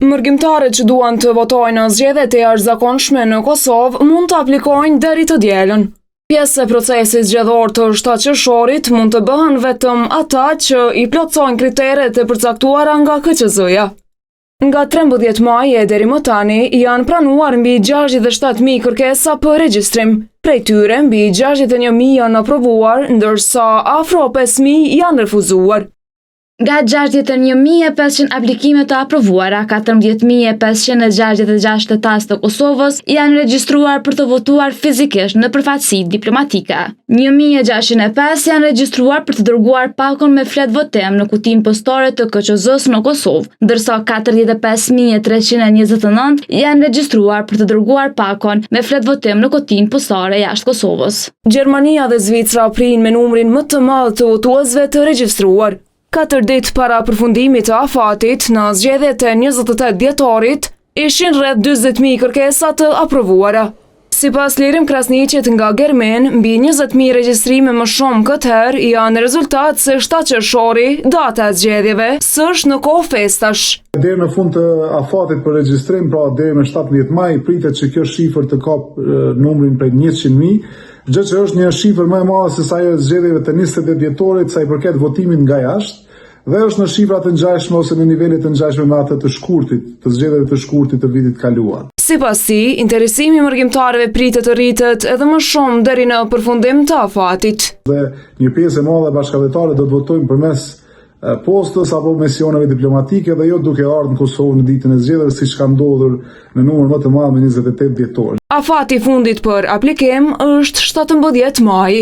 Mërgjimtarët që duan të votojnë në zgjedhjet e jashtëzakonshme në Kosovë mund të aplikojnë deri të dielën. Pjesë e procesit zgjedhor të 7 qershorit mund të bëhen vetëm ata që i plotësojnë kriteret e përcaktuara nga KQZ-ja. Nga 13 maj e deri më tani janë pranuar mbi 67.000 kërkesa për regjistrim. Prej tyre mbi 61.000 janë aprovuar, ndërsa afro 5.000 janë refuzuar. Nga 61.500 aplikime të aprovuara, 14.566 shtetës të Kosovës janë regjistruar për të votuar fizikisht në përfaqësi diplomatike. 1.605 janë regjistruar për të dërguar pakon me flet votim në kutinë postore të KQZ-s në Kosovë, ndërsa 45.329 janë regjistruar për të dërguar pakon me flet votim në kutinë postore jashtë Kosovës. Gjermania dhe Zvicra prinë me numrin më të madh të votuesve të regjistruar. 4 ditë para përfundimit të afatit, në zgjedhjet e 28 dhjetorit, ishin rreth 40.000 kërkesa të aprovuara. Sipas Lirim Krasniqit nga Germen, mbi 20.000 regjistrime më shumë këtë herë janë rezultat se 7 qershori, data e zgjedhjeve, s'është në kohë festash. Deri në fund të afatit për regjistrim, pra deri në 17 maj, pritet që kjo shifër të kapë numrin prej 100.000, gjë që është një shifër më e madhe se sa ajo e zgjedhjeve të 28 dhjetorit sa i përket votimit nga jashtë, dhe është në shifra të ngjashme ose në nivelet të ngjashme me ato të shkurtit, të zgjedhjeve të shkurtit të vitit kaluar. Sipas tij, interesimi i mërgjimtarëve pritet të rritet edhe më shumë deri në përfundim të afatit. Dhe një pjesë e madhe bashkëdhetare do të votojnë përmes postës apo misioneve diplomatike dhe jo duke ardhur në Kosovë në ditën e zgjedhjeve siç ka ndodhur në numër më të madh me 28 dhjetor. Afati i fundit për aplikim është 17 maj.